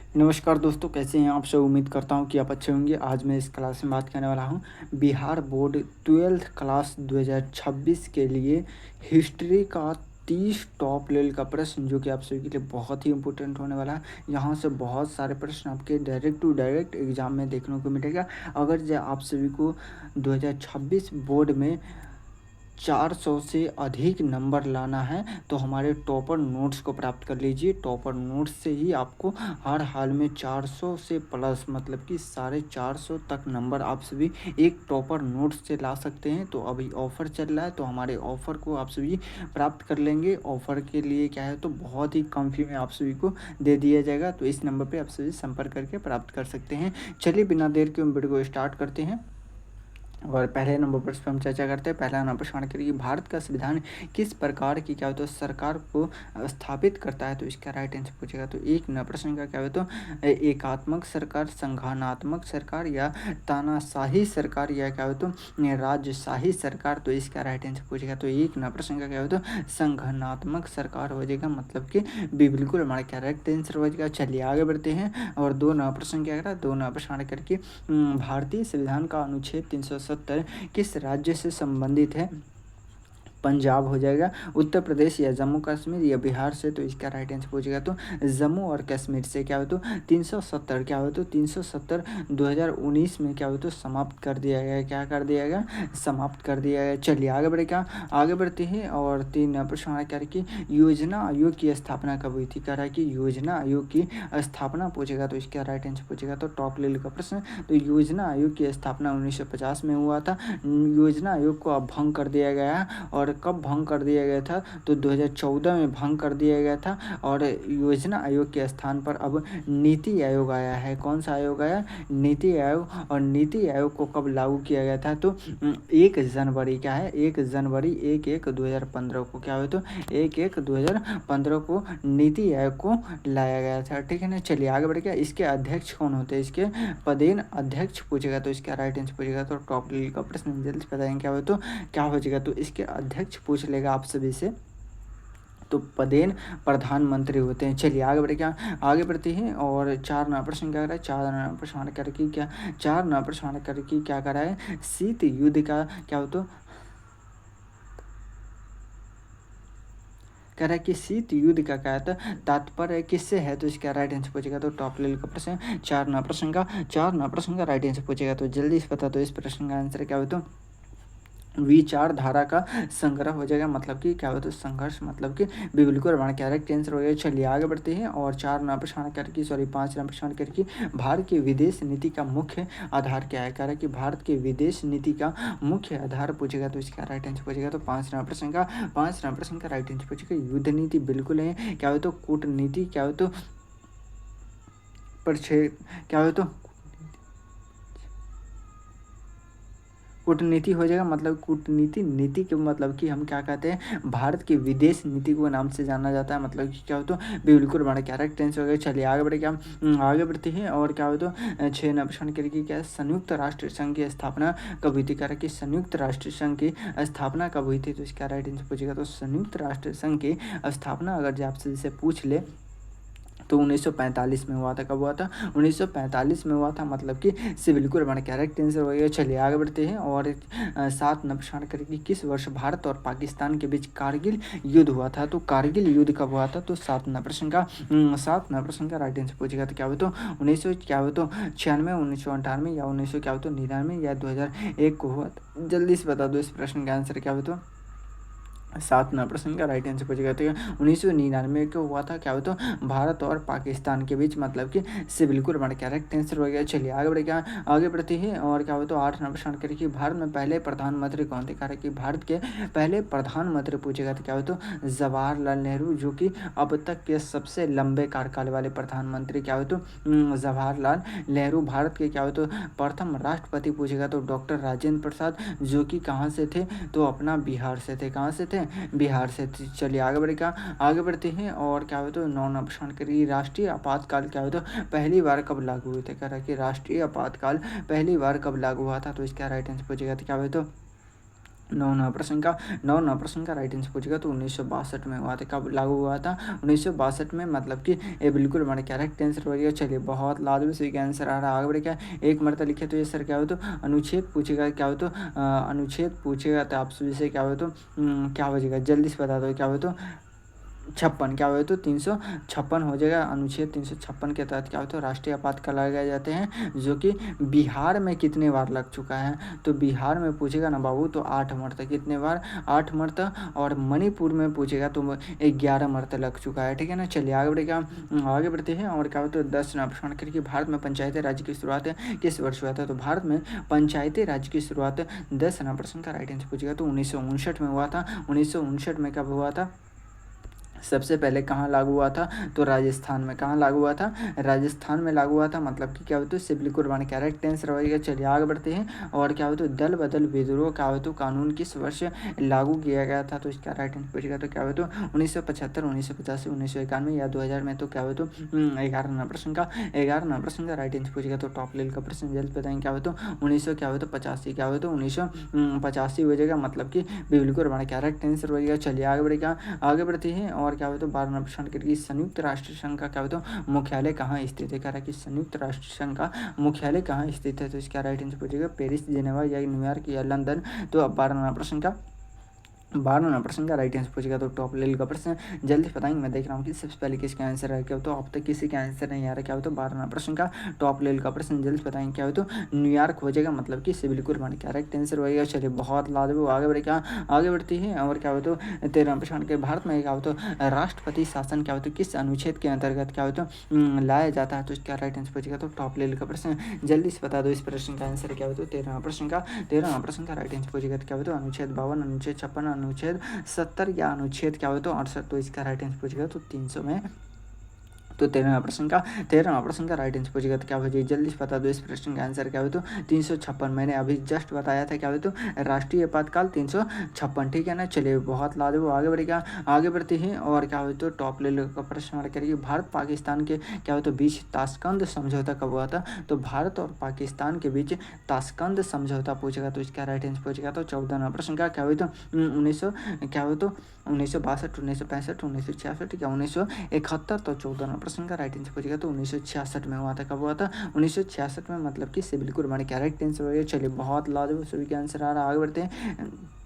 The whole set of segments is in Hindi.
नमस्कार दोस्तों, कैसे हैं आप सब। उम्मीद करता हूं कि आप अच्छे होंगे। आज मैं इस क्लास में बात करने वाला हूं बिहार बोर्ड 12th क्लास 2026 के लिए हिस्ट्री का 30 टॉप लेवल का प्रश्न, जो कि आप सभी के लिए बहुत ही इंपॉर्टेंट होने वाला है। यहाँ से बहुत सारे प्रश्न आपके डायरेक्ट टू डायरेक्ट एग्जाम में देखने को मिलेगा। अगर जो आप सभी को 2026 बोर्ड में 400 से अधिक नंबर लाना है तो हमारे टॉपर नोट्स को प्राप्त कर लीजिए। टॉपर नोट्स से ही आपको हर हाल में 400 से प्लस, मतलब कि 450 तक नंबर आप सभी एक टॉपर नोट्स से ला सकते हैं। तो अभी ऑफ़र चल रहा है, तो हमारे ऑफ़र को आप सभी प्राप्त कर लेंगे। ऑफ़र के लिए क्या है, तो बहुत ही कम फी में आप सभी को दे दिया जाएगा। तो इस नंबर पर आप सभी संपर्क करके प्राप्त कर सकते हैं। चलिए बिना देर के वीडियो को स्टार्ट करते हैं और पहले नंबर पर हम चर्चा करते हैं। पहला नंबर प्रश्न करिए, भारत का संविधान किस प्रकार की क्या होता है सरकार को स्थापित करता है। तो इसका राइट आंसर पूछेगा। तो एक नंबर प्रश्न का क्या होता है, एकात्मक सरकार, संघानात्मक सरकार या तानाशाही सरकार या क्या होता है राजशाही सरकार। तो इसका राइट आंसर पूछेगा। तो एक नंबर प्रश्न का क्या होता है संघनात्मक सरकार हो जाएगा, मतलब कि बिल्कुल हमारा क्या राइट आंसर हो जाएगा। चलिए आगे बढ़ते हैं। और दो नंबर प्रश्न क्या करा, दो नंबर प्रश्न करके भारतीय संविधान का अनुच्छेद 370 किस राज्य से संबंधित है। पंजाब हो जाएगा, उत्तर प्रदेश या जम्मू कश्मीर या बिहार से। तो इसका राइट आंसर पूछेगा। तो जम्मू और कश्मीर से क्या हो, तो 370 क्या हो, तो 370 2019 में क्या हो, तो समाप्त कर दिया गया। क्या कर दिया गया, समाप्त कर दिया गया। चलिए आगे बढ़ेगा, आगे बढ़ते हैं। और तीन प्रश्न क्या कि योजना आयोग की स्थापना कब हुई थी। कह रहा है कि योजना आयोग की स्थापना पूछेगा। तो इसका राइट आंसर पूछेगा। तो टॉप लेवल का प्रश्न। तो योजना आयोग की स्थापना 1950 में हुआ था। योजना आयोग को अब भंग कर दिया गया और कब भंग कर दिया गया था, तो 2014 में भंग कर दिया गया था। और योजना आयोग के स्थान पर अब नीति आयोग आया है। कौन सा आयोग आया, नीति आयोग। और नीति आयोग को कब लागू किया गया था, तो 1 जनवरी क्या है, 1 जनवरी 1/1/2015 को क्या हुआ, तो 1/1/2015 को नीति आयोग को लाया गया था। ठीक है ना। चलिए आगे बढ़ गया। इसके अध्यक्ष कौन होते हैं, इसके पदेन अध्यक्ष पूछेगा। तो इसका राइट आंसर पूछेगा। तो टॉप लेवल का प्रश्न जल्दी बताएंगे क्या हो, तो क्या हो जाएगा। तो इसके अध्यक्ष पूछ लेगा आप सभी से, तो पदेन प्रधानमंत्री होते हैं। चलिए आगे बढ़े, क्या आगे बढ़ते हैं। और चार नंबर प्रश्न क्या कर रहा है, चार नंबर प्रश्न करके क्या, चार नंबर प्रश्न करके क्या कर रहा है, शीत युद्ध का क्या हो, तो कह रहा है कि शीत युद्ध का क्या था तात्पर्य किससे है। तो इसका राइट आंसर पूछेगा। तो टॉप लेवल का प्रश्न, चार नंबर प्रश्न का राइट आंसर पूछेगा। तो जल्दी से पता, तो इस प्रश्न का आंसर क्या हो, तो विचारधारा का संग्रह हो जाएगा, मतलब कि क्या होता है संघर्ष, मतलब कि बिल्कुल हमारा कैरेक्ट आंसर हो गया। चलिए आगे बढ़ते हैं। और चार नंबर प्रश्न करके, सॉरी 5 नंबर प्रश्न करके भारत की विदेश नीति का मुख्य आधार क्या है। कह रहा है कि भारत की विदेश नीति का मुख्य आधार पूछेगा। तो इसका राइट आंसर पूछेगा। तो 5 नंबर प्रश्न का राइट आंसर पूछेगा। युद्ध नीति बिल्कुल है। क्या हो, तो कूटनीति, क्या हो, तो क्या हो, तो कूटनीति हो जाएगा, मतलब कूटनीति नीति के मतलब कि हम क्या कहते हैं, भारत की विदेश नीति को नाम से जाना जाता है, मतलब कि क्या हो, तो बिल्कुल हमारा कैरेक्ट टेंस हो गया। चलिए आगे बढ़े, क्या आगे बढ़ते हैं। और क्या हो, तो 6 नंबर प्रश्न करके क्या संयुक्त राष्ट्र संघ की स्थापना कब हुई थी। कह रहा है कि संयुक्त राष्ट्र संघ की स्थापना कब हुई थी। तो इसका राइट आंसर पूछेगा। तो संयुक्त राष्ट्र संघ की स्थापना अगर जो आपसे जिसे पूछ ले तो 1945 में हुआ था। कब हुआ था, 1945 में हुआ था, मतलब कि से बिल्कुल हमारा करेक्ट आंसर हो गया। चलिए आगे बढ़ते हैं। और 7 नंबर प्रश्न करेंगे, किस वर्ष भारत और पाकिस्तान के बीच कारगिल युद्ध हुआ था। तो कारगिल युद्ध कब हुआ था। तो 7 नंबर प्रश्न का 7 नंबर प्रश्न का राइट आंसर पूछेगा। तो क्या हो, तो 1900 क्या हो, तो 96, 1998 या 1900 क्या हो, तो 99 या 2001 को हुआ। जल्दी से बता दो इस प्रश्न का आंसर क्या हो, तो 7 नंबर प्रश्न का राइट आंसर पूछेगा। तो 1999 को हुआ था। क्या हो, तो भारत और पाकिस्तान के बीच, मतलब कि से बिल्कुल हमारा करेक्ट आंसर हो गया। चलिए आगे बढ़े, क्या आगे बढ़ते हैं। और क्या हो, तो 8 नंबर प्रश्न करिए, भारत में पहले प्रधानमंत्री कौन थे। कहा कि भारत के पहले प्रधानमंत्री पूछेगा। तो क्या हो, तो जवाहरलाल नेहरू, जो कि अब तक के सबसे लंबे कार्यकाल वाले प्रधानमंत्री। क्या हो, तो जवाहरलाल नेहरू। भारत के क्या हो, तो प्रथम राष्ट्रपति पूछेगा। तो डॉक्टर राजेंद्र प्रसाद, जो कि कहाँ से थे, तो अपना बिहार से थे। कहाँ से थे, बिहार से। चलिए आगे बढ़ेगा, आगे बढ़ते हैं। और क्या हो, तो 9 नंबर प्रश्न करिए, राष्ट्रीय आपातकाल क्या हो, तो पहली बार कब लागू हुए थे। कह रहा है कि राष्ट्रीय आपातकाल पहली बार कब लागू हुआ था। तो इसका राइट आंसर पूछेगा। तो क्या हो, तो नौ प्रश्न का राइट आंसर पूछेगा तो 1962 में हुआ था। कब लागू हुआ था? 1962 में, मतलब कि ये बिल्कुल हमारे करेक्ट आंसर हो गया। चलिए बहुत लाजवाब सही का आंसर आ रहा है। आगे बढ़े क्या एक मरतबा लिखे तो ये सर क्या हो तो अनुच्छेद पूछेगा, क्या हो तो अनुच्छेद पूछेगा तो आप सभी से क्या हो तो क्या हो जाएगा जल्दी से बता दो। क्या हो तो 56 क्या हुआ तो 356 हो जाएगा। अनुच्छेद 356 के तहत क्या होता है राष्ट्रीय आपातकाल लगाए जाते हैं, जो कि बिहार में कितने बार लग चुका है? तो बिहार में पूछेगा ना बाबू तो 8 मरतबा। कितने बार? 8 मरतबा। और मणिपुर में पूछेगा तो 11 मरतबा लग चुका है। ठीक है ना। चलिए आगे बढ़ेगा, आगे बढ़ते हैं। और क्या होता है 10 प्रश्न करके भारत में पंचायती राज्य की शुरुआत किस वर्ष हुआ था? तो भारत में पंचायती राज्य की शुरुआत 10 प्रश्न का राइट आंसर पूछेगा तो 1959 में हुआ था। 1959 में कब हुआ था? सबसे पहले कहाँ लागू हुआ था? तो राजस्थान में। कहाँ लागू हुआ था? राजस्थान में लागू हुआ था। मतलब कि क्या होता है सिविल कुर्बानी करेक्ट आंसर होगा। चलिए आगे बढ़ते हैं। और क्या होता है दल बदल विद्रोह क्या होता है कानून किस वर्ष लागू किया गया था? तो इसका राइट आंसर पूछेगा तो क्या होता है 1975, 1985, 1991 या 2000 में। तो क्या होता है 11 प्रश्न का 11 प्रश्न का राइट आंसर पूछेगा तो टॉप लेवल का प्रश्न जल्द बताएंगे। क्या होता है 1900 क्या होता है 85 क्या होता है 1985 हो जाएगा। मतलब कि बिल्कुल हमारा करेक्ट आंसर हो जाएगा। चलिए आगे बढ़ेगा, आगे बढ़ते हैं। और क्या होता है 12 प्रश्न करके संयुक्त राष्ट्र संघ का क्या होता है मुख्यालय कहाँ स्थित है? कह रहा है कि संयुक्त राष्ट्र संघ का मुख्यालय कहाँ स्थित है? तो इसका राइट आंसर पूछेगा पेरिस, जिनेवा या न्यूयॉर्क या लंदन। तो अब 12 प्रश्न का राइट आंसर पूछेगा तो टॉप लेवल का प्रश्न जल्दी बताएंगे। मैं देख रहा हूँ कि सबसे पहले किसका आंसर है। क्या हो तो अब तक किसी का आंसर नहीं आ रहा। क्या हो तो 12 प्रश्न का टॉप लेवल का प्रश्न जल्दी बताएंगे। क्या हो तो न्यूयॉर्क हो जाएगा। मतलब कि सिविल कुर्बानी करेक्ट आंसर होगा। चलिए बहुत लाजवाब आगे बढ़ेगा, आगे बढ़ती है। और क्या हो तो 13 प्रश्न के भारत में क्या हो तो राष्ट्रपति शासन क्या हो तो किस अनुच्छेद के अंतर्गत क्या हो तो लाया जाता है? तो इसका राइट आंसर पूछेगा तो टॉप लेवल का प्रश्न जल्दी से बता दो। इस प्रश्न का आंसर क्या हो तो 13 प्रश्न का राइट आंसर पूछेगा तो क्या हो तो अनुच्छेद 52, अनुच्छेद 56, अनुच्छेद 70 या अनुच्छेद क्या हो तो 68। तो इसका राइट आंसर पूछेगा तो 300 में। तो 13 प्रश्न का राइट आंसर पूछेगा तो क्या हो जाएगी जल्दी से बता दो। इस प्रश्न का आंसर क्या हो तो 356। मैंने अभी जस्ट बताया था क्या हो तो राष्ट्रीय आपातकाल 356। ठीक है ना। चलिए बहुत लाजवाब आगे बढ़ेगा, आगे बढ़ते हैं। और क्या हो तो टॉप लेवल का प्रश्न हमारा करिए भारत पाकिस्तान के क्या हो तो बीच ताशकंद समझौता कब हुआ था? तो भारत और पाकिस्तान के बीच ताशकंद समझौता पूछेगा तो इसका राइट आंसर पूछेगा तो 14 प्रश्न का क्या हो तो 1962, 1965, 1966 या 1971। तो 14 प्रश्न का राइट आंसर पूछेगा तो 1966 में हुआ था। कब हुआ था? 1966 में। मतलब कि सिविल कुर्बानी करेक्ट आंसर हो गया। चलिए बहुत लाजवाब सभी का आंसर आ रहा है। आगे बढ़ते हैं।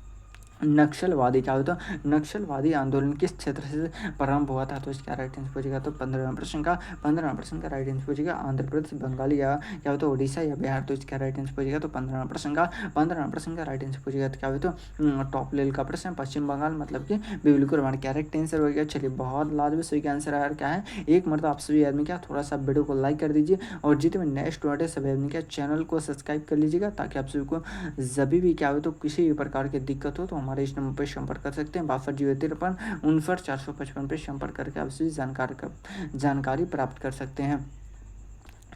नक्सलवादी क्या होता है नक्सलवादी आंदोलन किस क्षेत्र से प्रारंभ हुआ था? तो इसका राइट आंसर पूछेगा तो 15 प्रश्न का राइट आंसर पूछेगा आंध्र प्रदेश, बंगाली या क्या होता है उड़ीसा या बिहार। तो इसका राइट आंसर पूछेगा तो 15 प्रश्न का राइट आंसर पूछेगा तो क्या होता है टॉप लेवल का प्रश्न पश्चिम बंगाल। मतलब कि बिल्कुल हमारा करेक्ट आंसर हो गया। चलिए बहुत लाजवाब सही का आंसर आया क्या है। एक मरतबा आप सभी आदमी क्या थोड़ा सा वीडियो को लाइक कर दीजिए और जितने नए स्टूडेंट है सभी आदमी क्या चैनल को सब्सक्राइब कर लीजिएगा, ताकि आप सभी को जब भी क्या हो तो किसी भी प्रकार की दिक्कत हो तो हमारे इस नंबर पर संपर्क कर सकते हैं। 62 053 59 455 पर संपर्क करके आप सभी जानकारी प्राप्त कर सकते हैं।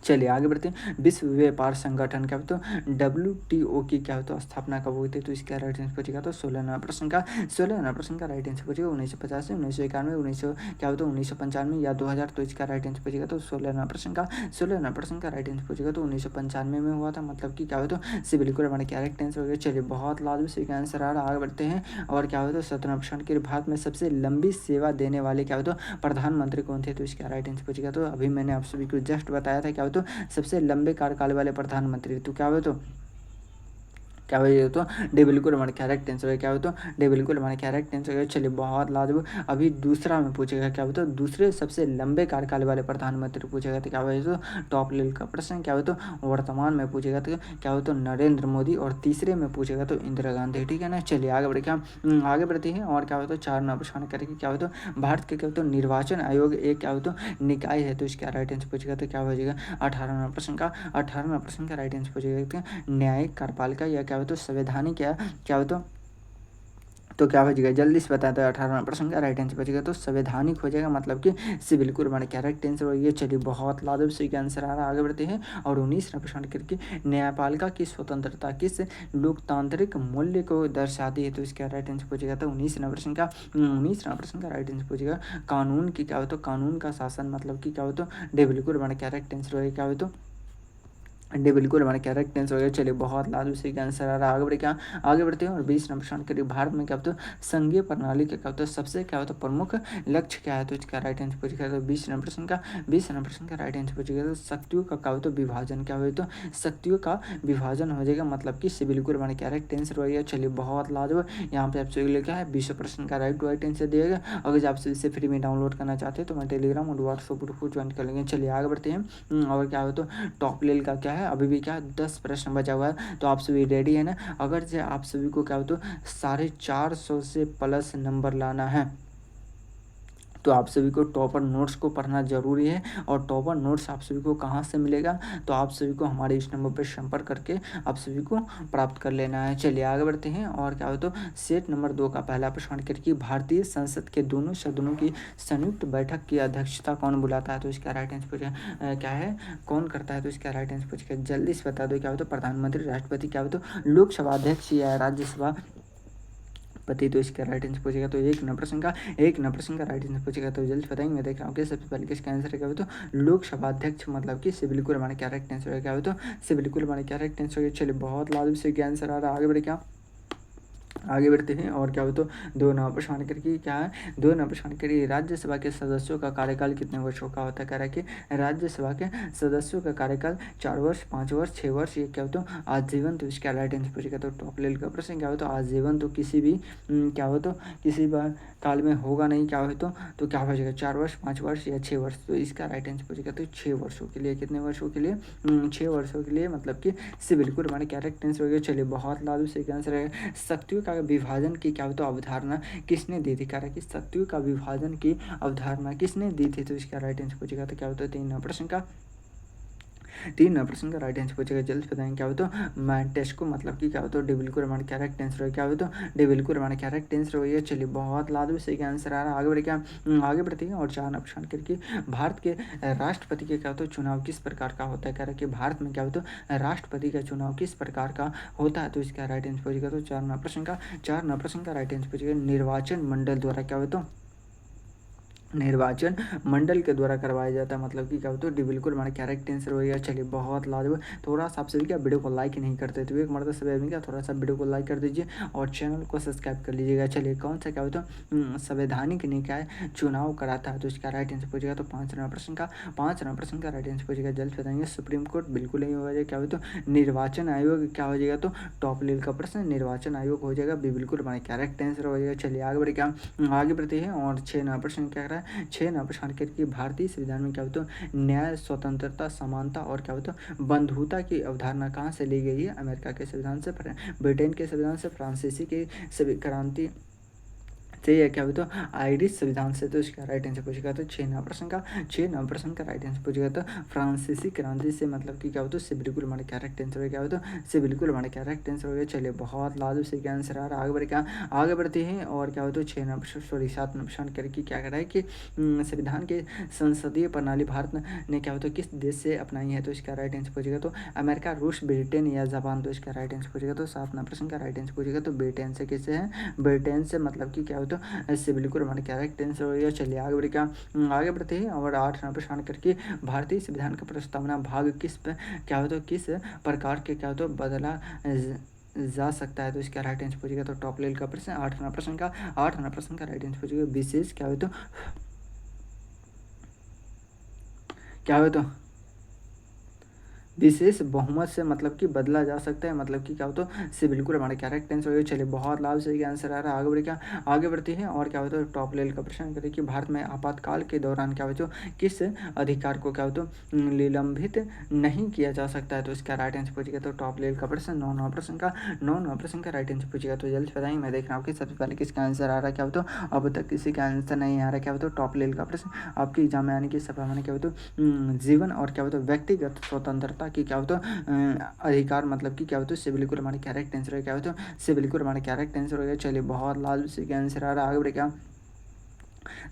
चलिए आगे बढ़ते हैं। विश्व व्यापार संगठन क्या होता है WTO की क्या होता है स्थापना कब हुई थी? तो इसका राइट आंसर पूछेगा तो 16 प्रश्न का राइट आंसर पूछेगा 1985, 1991, 1900 क्या होता है 1995 या 2000। तो इसका राइट आंसर पूछेगा तो 16 प्रश्न का राइट आंसर पूछेगा तो 1995 में हुआ था। मतलब कि क्या होता है सिविल कोड हमारे करेक्ट आंसर हो गया। चलिए बहुत लाजवाब सही का आंसर आ रहा है। आगे बढ़ते हैं। और क्या होता है 17 प्रश्न के भारत में सबसे लंबी सेवा देने वाले क्या होता है प्रधानमंत्री कौन थे? तो इसका राइट आंसर पूछेगा तो अभी मैंने आप सभी को जस्ट बताया था क्या होता है सबसे लंबे कार्यकाल वाले प्रधानमंत्री। तो क्या हुआ तो डे बिल्कुल हमारे करेक्ट आंसर है। क्या हो तो डे बिल्कुल हमारे करेक्ट आंसर है। चलिए बहुत लाजवाब। अभी दूसरा में पूछेगा क्या हो तो दूसरे सबसे लंबे कार्यकाल वाले प्रधानमंत्री पूछेगा तो क्या हो तो टॉप लेवल का प्रश्न। क्या हो तो वर्तमान में पूछेगा तो क्या हो तो नरेंद्र मोदी, और तीसरे में पूछेगा तो इंदिरा गांधी। ठीक है ना। चलिए आगे बढ़ते हैं। और क्या हो तो 4 प्रश्न करके क्या हो तो भारत के क्या हो तो निर्वाचन आयोग एक क्या हो तो निकाय है। तो इसका राइट आंसर पूछेगा तो क्या हो जाएगा 18 प्रश्न का राइट आंसर पूछेगा न्यायिक कार्यपालिका या क्या हो तो संवैधानिक क्या हो तो क्या हो जाएगा जल्दी से बताते हैं। 18 प्रश्न का राइट आंसर बचेगा तो संवैधानिक हो जाएगा। मतलब कि सिविल कोड हमारे करेक्ट आंसर हो गया। चलिए बहुत लाजवाब सही का आंसर आ रहा है। आगे बढ़ते हैं। और 19 प्रश्न करके न्यायपालिका की स्वतंत्रता किस लोकतांत्रिक मूल्य को दर्शाती है? तो इसका राइट आंसर पूछेगा तो 19 प्रश्न का राइट आंसर पूछेगा कानून की क्या हो तो कानून का शासन। मतलब कि क्या हो तो बिल्कुल हमारे करेक्ट आंसर हो क्या हो तो डी बिल्कुल हमारे करेक्ट आंसर हो गया। चलिए बहुत लाजमी सही का आंसर आ रहा है। आगे बढ़े क्या, आगे बढ़ते हैं और 20 नंबर प्रश्न करिए। भारत में क्या होता है संघीय प्रणाली का क्या होता है सबसे क्या होता है प्रमुख लक्ष्य क्या है, तो इसका राइट आंसर पूछेगा। तो 20 नंबर प्रश्न का 20 नंबर प्रश्न का राइट आंसर पूछेगा। तो शक्तियों का क्या होता है विभाजन, क्या हो तो शक्तियों का विभाजन हो जाएगा, मतलब कि बिल्कुल हमारे करेक्ट आंसर हो गया। चलिए बहुत लाजवाब, यहाँ पे आपसे लिखा है 20 प्रश्न का राइट आंसर दिएगा। अगर आप इसे फ्री में डाउनलोड करना चाहते हैं तो मैं टेलीग्राम और व्हाट्सएप ग्रुप को ज्वाइन कर लेंगे। चलिए आगे बढ़ते हैं। और क्या हो तो टॉप लेवल का क्या है, अभी भी क्या 10 प्रश्न बचा हुआ है, तो आप सभी रेडी है ना। अगर से आप सभी को क्या हो तो 450 से प्लस नंबर लाना है तो आप सभी को टॉपर नोट्स को पढ़ना जरूरी है। और टॉपर नोट्स आप सभी को कहाँ से मिलेगा, तो आप सभी को हमारे इस नंबर पर संपर्क करके आप सभी को प्राप्त कर लेना है। चलिए आगे बढ़ते हैं। और क्या हो तो सेट नंबर 2 का पहला प्रश्न करके भारतीय संसद के दोनों सदनों की संयुक्त बैठक की अध्यक्षता कौन बुलाता है, तो इसका राइट आंसर पूछेगा क्या है, कौन करता है, तो इसका राइट आंसर पूछेगा जल्दी से बता दो। क्या हो तो प्रधानमंत्री, राष्ट्रपति, क्या हो तो लोकसभा अध्यक्ष या राज्यसभा पति, तो इसका राइट आंसर पूछेगा। तो एक नंबर प्रश्न का राइट आंसर पूछेगा, तो जल्द बताएंगे। मैं देख रहा हूँ कि सबसे पहले किसका आंसर है, क्या हो तो लोकसभा अध्यक्ष, मतलब कि बिल्कुल हमारे करेक्ट आंसर है। क्या हो तो बिल्कुल हमारे करेक्ट आंसर है। चलिए बहुत लाजमी से आंसर आ रहा है। आगे बढ़े क्या, आगे बढ़ते हैं। और क्या हो तो 2 नंबर प्रश्न करके क्या है, 2 नंबर प्रश्न करिए राज्यसभा के सदस्यों का कार्यकाल कितने वर्षों का होता है। कह रहा है कि राज्यसभा के सदस्यों का कार्यकाल 4 वर्ष, 5 वर्ष, 6 वर्ष, ये क्या हो तो आजीवन, तो इसका राइट आंसर पूछेगा। तो टॉप लेवल का प्रश्न क्या हो तो आजीवन, तो किसी भी क्या हो तो किसी बार काल में होगा नहीं, क्या हो तो क्या हो जाएगा 4 वर्ष, 5 वर्ष या 6 वर्ष, तो इसका राइट आंसर पूछेगा। तो 6 वर्षों के लिए, कितने वर्षों के लिए 6 वर्षों के लिए, मतलब कि बिल्कुल हमारे करेक्ट आंसर हो गया। चलिए बहुत लाजमी सही आंसर है। शक्तियों का विभाजन की क्या हो तो अवधारणा किसने दी थी, कह रहा है कि शक्तियों का विभाजन की अवधारणा किसने दी थी, तो इसका राइट आंसर पूछेगा। तो क्या होता है 3 प्रश्न का 3 प्रश्न का राइट आंसर पूछेगा। जल्द बताएंगे। क्या हो तो टेस्ट को, मतलब कि क्या हो तो डी बिल्कुल हमारा करेक्ट आंसर है। क्या हो तो डी बिल्कुल हमारा करेक्ट आंसर है। चलिए बहुत लाजमी सही आंसर आ रहा है। आगे बढ़े क्या, आगे बढ़ते हैं। और 4 प्रश्न करके भारत के राष्ट्रपति के क्या हो तो चुनाव किस प्रकार का होता है, कह रहा है कि भारत में क्या हो तो राष्ट्रपति का चुनाव किस प्रकार का होता है, तो इसका राइट आंसर पूछेगा। तो 4 प्रश्न का राइट आंसर पूछेगा निर्वाचन मंडल द्वारा, क्या हो तो निर्वाचन मंडल के द्वारा करवाया जाता है, मतलब कि क्या होता है बिल्कुल हमारा करेक्ट आंसर हो गया। चलिए बहुत लाजवाब। थोड़ा सा आप सभी क्या वीडियो को लाइक नहीं करते तो एक मर्द सभी आदमी क्या थोड़ा सा वीडियो को लाइक कर दीजिए और चैनल को सब्सक्राइब कर लीजिएगा। चलिए कौन सा क्या होता है संवैधानिक निकाय चुनाव कराता है, तो इसका राइट आंसर पूछेगा। तो 5 नंबर प्रश्न का राइट आंसर पूछेगा। जल्द बताएंगे। सुप्रीम कोर्ट बिल्कुल नहीं हो जाएगा। क्या हो तो निर्वाचन आयोग, क्या हो जाएगा तो टॉप लेवल का प्रश्न निर्वाचन आयोग हो जाएगा। बिल्कुल हमारे करेक्ट आंसर हो जाएगा। चलिए आगे बढ़े क्या, आगे बढ़ते हैं। और 6 नंबर प्रश्न क्या कर रहा है, 6 नंबर प्रश्न करके भारतीय संविधान में क्या होता है न्याय, स्वतंत्रता, समानता और क्या होता है बंधुता की अवधारणा कहाँ से ली गई है, अमेरिका के संविधान से, ब्रिटेन के संविधान से, फ्रांसीसी के सभी क्रांति से, या क्या हो तो आयरिश संविधान से, तो इसका राइट आंसर पूछेगा। तो 6 नंबर प्रश्न का राइट आंसर पूछेगा। तो फ्रांसीसी क्रांति से, मतलब कि क्या हो तो बिल्कुल हमारे करेक्ट आंसर है। क्या हो तो बिल्कुल हमारे करेक्ट आंसर हो गया। चलिए बहुत लाजवाब से क्या आंसर आ रहा है। आगे बढ़े क्या, आगे बढ़ते हैं। और क्या हो तो 7 नंबर प्रश्न करके क्या कर रहा है कि संविधान के संसदीय प्रणाली भारत ने क्या हो तो किस देश से अपनाई है, तो इसका राइट आंसर पूछेगा। तो अमेरिका, रूस, ब्रिटेन या जापान, तो इसका राइट आंसर पूछेगा। तो 7 नंबर प्रश्न का राइट आंसर पूछेगा। तो ब्रिटेन से, किससे है, ब्रिटेन से, मतलब कि क्या हो तो इससे बिल्कुल हमारे करेक्ट आंसर हो गया। चलिए आगे बढ़े क्या, आगे बढ़ते हैं। और 8 नंबर प्रश्न करके भारतीय संविधान का प्रस्तावना भाग किस क्या हो तो किस प्रकार के क्या हो तो बदला जा सकता है, तो इसका राइट आंसर पूछेगा। तो टॉप लेवल का प्रश्न 8 नंबर प्रश्न का राइट आंसर पूछेगा। विशेष क्या हो तो क्या हो तो विशेष बहुमत से, मतलब कि बदला जा सकता है, मतलब कि क्या हो तो बिल्कुल हमारे करेक्ट आंसर हो। चलिए बहुत लाभ से आंसर आ रहा है। आगे बढ़े क्या, आगे बढ़ते हैं। और क्या होता है टॉप लेवल का प्रश्न करें कि भारत में आपातकाल के दौरान क्या हो तो किस अधिकार को क्या हो तो निलंबित नहीं किया जा सकता है, तो इसका राइट आंसर पूछेगा। तो टॉप लेवल का प्रश्न 9 प्रश्न का राइट आंसर पूछेगा। तो जल्द बताएंगे। मैं देख रहा हूँ कि सबसे पहले किसका आंसर आ रहा है। क्या हो तो अब तक किसी का आंसर नहीं आ रहा। क्या हो तो टॉप लेवल का प्रश्न आपके एग्जाम में आने की संभावना क्या हो तो जीवन और क्या हो तो व्यक्तिगत स्वतंत्रता की क्या हो तो अधिकार, मतलब कि क्या हो तो बिल्कुल हमारे करेक्ट आंसर है। क्या हो तो बिल्कुल हमारे करेक्ट आंसर हो गया। चलिए बहुत लाल से आंसर आ रहा है। आगे बढ़े क्या,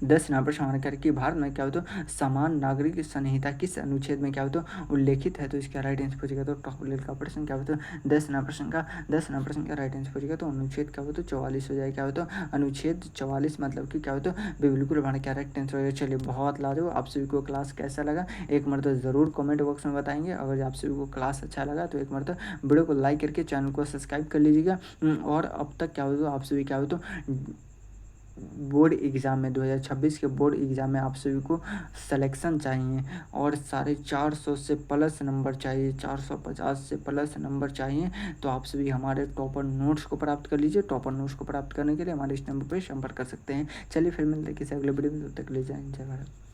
10 नंबर सवाल कर कि भारत में क्या हो तो समान नागरिक संहिता किस अनुच्छेद में क्या हो तो उल्लेखित है, तो इसका राइट आंसर पूछेगा तो टॉप लेवल का प्रश्न क्या हो तो 10 नंबर का राइट आंसर पूछेगा तो अनुच्छेद क्या हो तो 44 हो जाएगा, क्या हो तो अनुच्छेद 44 मतलब कि क्या हो तो बिल्कुल हमारा क्या राइट आंसर होगा। चलिए बहुत लाजवाब, आप सभी को क्लास कैसा लगा एक मरतबा ज़रूर कमेंट बॉक्स में बताएंगे। अगर आप सभी को क्लास अच्छा लगा तो एक मरतबा वीडियो को लाइक करके चैनल को सब्सक्राइब कर लीजिएगा। और अब तक क्या हो तो आप सभी क्या हो तो बोर्ड एग्ज़ाम में 2026 के बोर्ड एग्ज़ाम में आप सभी को सिलेक्शन चाहिए और 450 से प्लस नंबर चाहिए, 450 से प्लस नंबर चाहिए, तो आप सभी हमारे टॉपर नोट्स को प्राप्त कर लीजिए। टॉपर नोट्स को प्राप्त करने के लिए हमारे इस नंबर पर संपर्क कर सकते हैं। चलिए फिर मिलते हैं किसी अगले वीडियो में, तब तक ले जाएं, जय भारत।